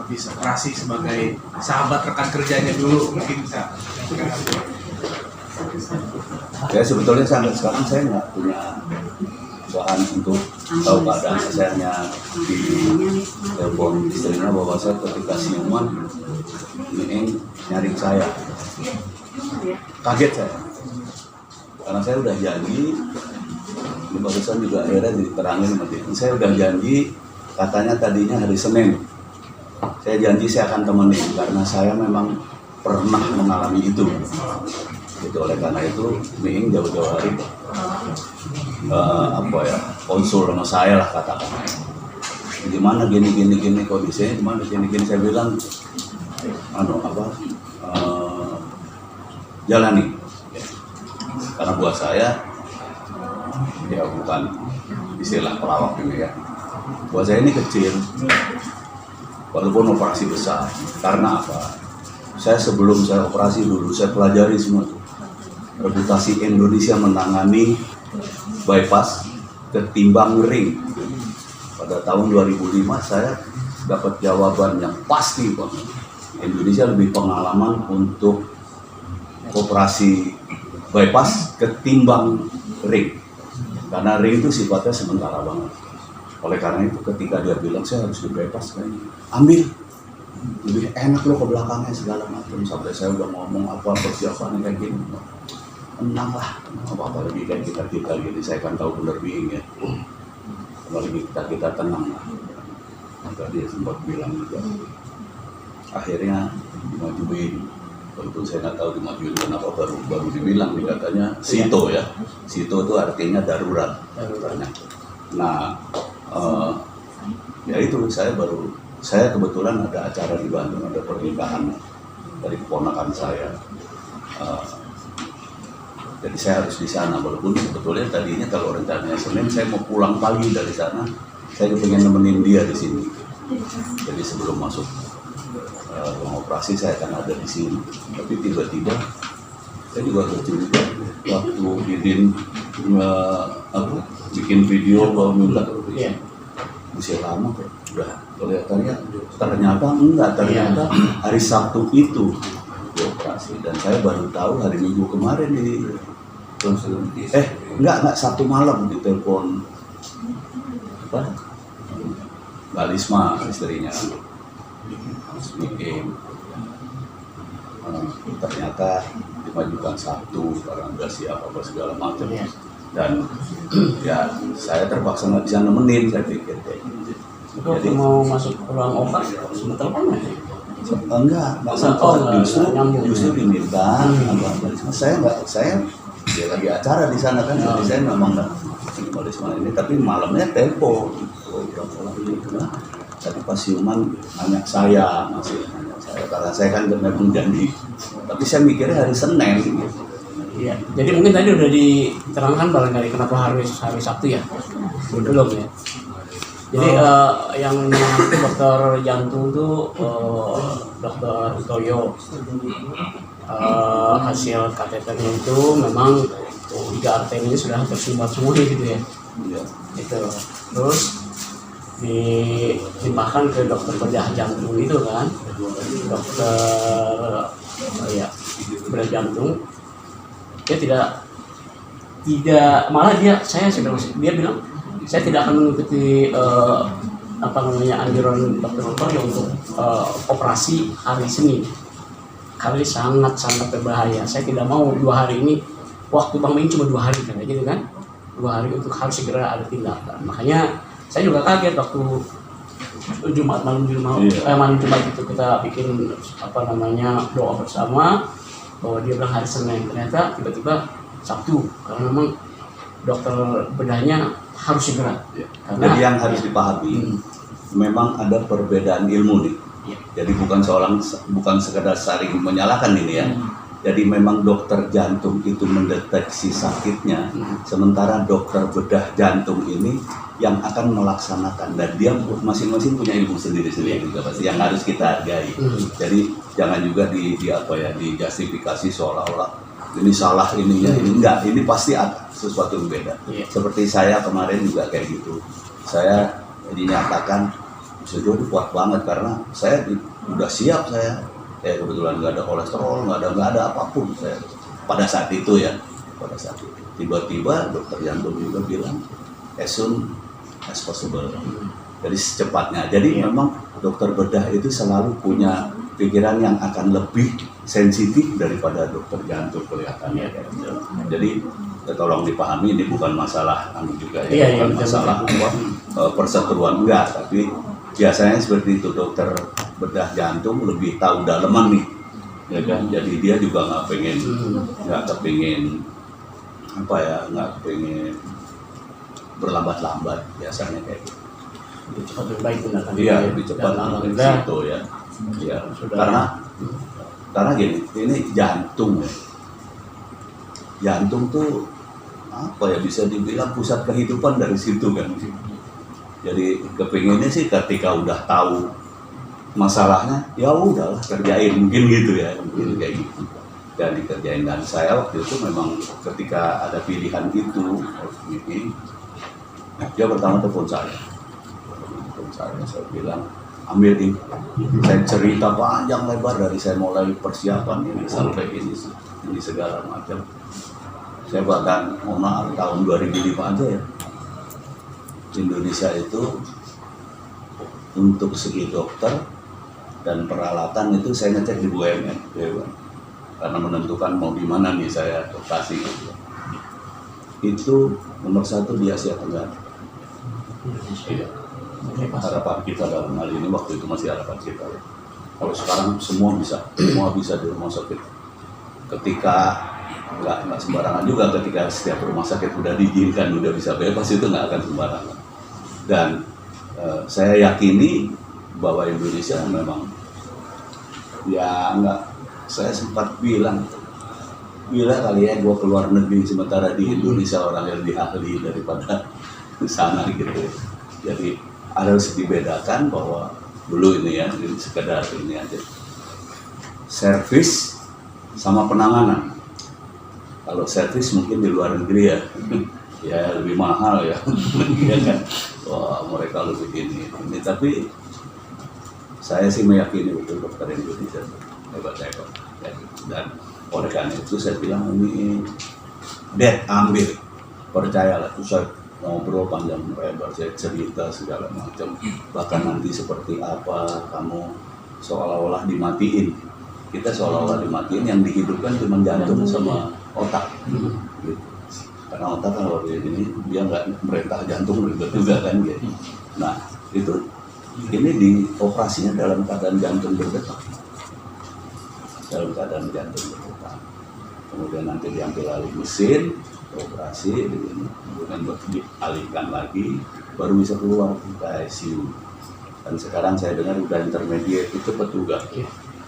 habis operasi sebagai sahabat rekan kerjanya dulu, mungkin bisa. Ya sebetulnya sampai sekarang saya nggak punya bahan untuk tahu keadaan. Saya hanya di telepon istrinya bahwa saya ketika siuman ini nyari saya. Kaget saya, karena saya udah janji. Ini barusan juga akhirnya diterangin sama dia. Saya udah janji, katanya tadinya hari Senin. Saya janji saya akan temenin karena saya memang pernah mengalami itu. Gitu, oleh karena itu Miing jauh-jauh hari konsul sama saya lah katakan. Gimana gini kondisinya, gimana gini saya bilang jalani. Karena buat saya ya bukan istilah pelawak ini ya. Buat saya ini kecil, walaupun operasi besar. Karena apa? Saya sebelum saya operasi dulu, saya pelajari semua itu. Reputasi Indonesia menangani bypass ketimbang ring. Pada tahun 2005 saya dapat jawaban yang pasti, Pak. Indonesia lebih pengalaman untuk operasi bypass ketimbang ring. Karena ring itu sifatnya sementara banget. Oleh karena itu ketika dia bilang saya harus di bypass, ambil, lebih enak lo ke belakangnya segala macam. Sampai saya udah ngomong apa persiapannya kayak gini, tenang lah, apa lagi kayak kita gini. Saya kan tahu bener Miing ya, apalagi kita tenang lah. Maka dia sempat bilang juga, akhirnya dimajuin. Tentu saya nggak tahu dimajuin kenapa, baru dibilang nih katanya Sito ya. Sito itu artinya darurat. Nah, ya itu saya kebetulan ada acara di Bandung, ada pernikahan dari keponakan saya. Jadi saya harus di sana, walaupun sebetulnya tadinya kalau rencananya Senin saya mau pulang pagi dari sana, saya pengen nemenin dia di sini. Jadi sebelum masuk operasi saya akan ada di sini. Tapi tiba-tiba saya juga bercerita waktu Didin bikin video bahwa minta usia lama kok udah kelihatannya, ternyata hari Sabtu itu operasi, dan saya baru tahu hari Minggu kemarin di Sabtu malam di telepon Mbak Lisma istrinya. Ternyata dimajukan Sabtu karena nggak siap apa segala macam, dan ya saya terpaksa nggak bisa nemenin, saya pikir kayak gitu. Jadi mau masuk ruang operasi sebentar kan? Enggak justru diminta saya dia lagi acara di sana kan, jadi saya memang nggak ini, tapi malamnya telepon. Tadi pas siuman nanya saya, karena saya kan memang janji. Tapi saya mikirnya hari Senin. Iya. Jadi mungkin tadi udah diterangkan barangkali kenapa hari Sabtu ya? Belum ya. Jadi yang menangani dokter jantung itu dokter Toyo. Hasil kateternya itu memang 3 arterinya sudah tersumbat semua gitu ya. Iya. Itu. Terus dilimpahkan ke dokter bedah jantung itu kan, dokter bedah jantung. Dia tidak malah dia bilang saya tidak akan mengikuti anjuran dokter untuk operasi hari Senin karena ini sangat berbahaya. Saya tidak mau 2 hari ini, waktu Bang Miing cuma 2 hari kan, gitu kan, 2 hari untuk harus segera ada tindakan. Makanya saya juga kaget waktu malam Jumat itu kita bikin doa bersama bahwa dia bilang hari Senin, ternyata tiba-tiba Sabtu, karena memang dokter bedahnya harus segera. Jadi yang harus dipahami, memang ada perbedaan ilmu nih. Jadi bukan sekedar saling menyalahkan ini ya. Jadi memang dokter jantung itu mendeteksi sakitnya, sementara dokter bedah jantung ini yang akan melaksanakan, dan dia masing-masing punya ilmu sendiri-sendiri juga pasti yang harus kita hargai. Jadi jangan juga dijustifikasi seolah-olah ini salah ininya, ini enggak, ini pasti ada sesuatu yang beda. Seperti saya kemarin juga kayak gitu, saya dinyatakan bisa jadi kuat banget karena saya udah siap saya kebetulan nggak ada kolesterol, nggak ada apapun saya pada saat itu ya, pada saat itu tiba-tiba dokter jantung juga bilang as soon as possible, jadi secepatnya. Jadi memang dokter bedah itu selalu punya pikiran yang akan lebih sensitif daripada dokter jantung kelihatannya. Jadi tolong dipahami ini bukan masalah juga ya, bukan masalah perseteruan enggak, tapi biasanya seperti itu, dokter bedah jantung lebih tahu daleman nih, ya kan? Jadi dia juga nggak kepingin nggak kepingin berlambat-lambat biasanya kayak gitu. Lebih cepat lebih baik tindakan. Iya, lebih cepat dari situ ya. Ya, karena gini, ini jantung ya. Jantung tuh apa ya, bisa dibilang pusat kehidupan dari situ kan. Jadi kepinginnya sih ketika udah tahu masalahnya, ya udahlah kerjain, mungkin gitu ya, mungkin kayak gitu. Dan dikerjain. Dan saya waktu itu memang ketika ada pilihan itu, dia pertama telepon saya, saya bilang ambil ini. Saya cerita panjang lebar dari saya mulai persiapan ini sampai ini segala macam. Saya bahkan tahun 2005 aja ya, Indonesia itu untuk segi dokter dan peralatan itu saya ngecek di BUMN karena menentukan mau di mana nih saya operasi. Itu nomor 1 di Asia Tenggara. Iya. Harapan kita dalam hal ini waktu itu masih harapan kita ya. Kalau sekarang semua bisa di rumah sakit. Ketika nggak sembarangan juga, ketika setiap rumah sakit udah diizinkan, udah bisa bebas, itu nggak akan sembarangan. Dan saya yakini bahwa Indonesia memang ya saya sempat bilang kali ya gue keluar negeri sementara di Indonesia orang yang lebih ahli daripada sana gitu. Jadi harus dibedakan bahwa dulu ini ya, ini sekedar ini aja, servis sama penanganan. Kalau servis mungkin di luar negeri ya, ya lebih mahal ya, ya kan. Wah, mereka lebih ini. Tapi saya sih meyakini betul dokter Indonesia hebat. Dan oleh karena itu saya bilang ini ambil, percayalah. Terus saya ngobrol panjang lebar, saya cerita segala macam, bahkan nanti seperti apa kamu seolah-olah dimatiin. Kita seolah-olah dimatiin, yang dihidupkan cuma jantung sama otak gitu. Karena otak kalau ini dia nggak merintah jantung ribet juga kan gitu. Nah itu ini di operasinya dalam keadaan jantung berdetak, kemudian nanti diambil alih mesin, operasi, kemudian dialihkan lagi, baru bisa keluar ke ICU. Dan sekarang saya dengar udah intermediate, itu cepat juga.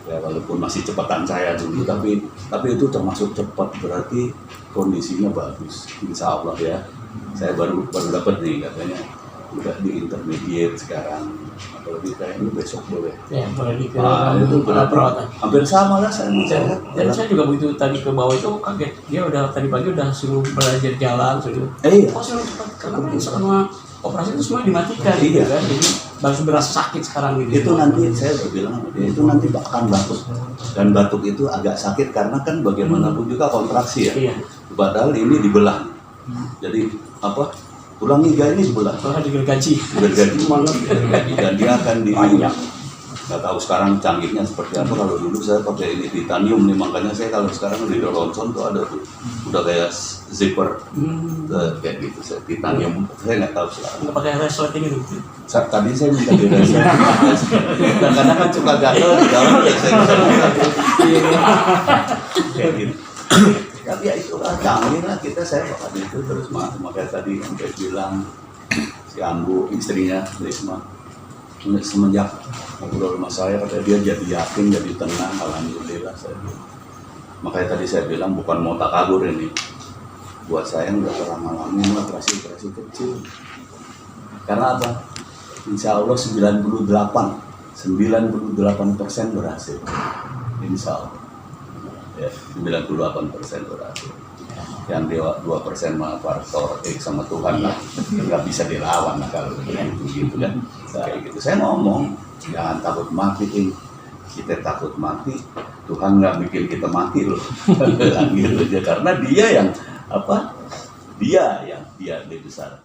Ya walaupun masih cepatan saya dulu, tapi itu termasuk cepat, berarti kondisinya bagus, insya Allah ya. Saya baru dapat nih katanya udah di intermediate sekarang, apalagi kayaknya besok boleh. Ya boleh itu perawatan. Hampir sama lah saya. Dan saya juga begitu tadi ke bawah itu kaget, dia udah tadi pagi udah suruh belajar jalan, suruh. Iya. Oh suruh cepat, karena semua operasi itu semua dimatikan, gitu kan. Jadi baru berasa sakit sekarang gitu. Itu nanti saya udah bilang sama dia, itu nanti akan batuk. Dan batuk itu agak sakit karena kan bagaimanapun juga kontraksi ya. Iya. Padahal ini dibelah. Jadi tulang iga ini dibelah. Soalnya digergaji. Dan dia akan banyak. Nggak tahu sekarang canggihnya seperti apa. Kalau dulu saya pakai ini titanium nih, makanya saya kalau sekarang di ronson tuh ada tuh udah kayak zipper kayak gitu, saya titanium. Saya nggak tahu sekarang. Nggak pakai reslet ini tuh. Tadi saya minta di reslet. Karena kan suka gatel di dalam, saya kayak gitu. Tapi ya itulah canggih lah kita, saya pakai itu terus makanya tadi sampai bilang si Ambu istrinya Risma semenjak ngobrol sama saya, kata dia jadi yakin, jadi tenang, alhamdulillah saya. Makanya tadi saya bilang bukan mau takabur ini, buat saya nggak pernah ngalamin operasi kecil. Karena apa? Insya Allah 98% berhasil. Insya Allah. Ya, 98% berhasil. Yang 2% mah faktor sama Tuhan lah, nggak bisa dilawan lah kalau gitu kan. Kayak gitu. Saya ngomong, jangan takut mati, kita takut mati, Tuhan nggak bikin kita mati loh. Gitu aja, karena dia yang apa? Dia lebih besar.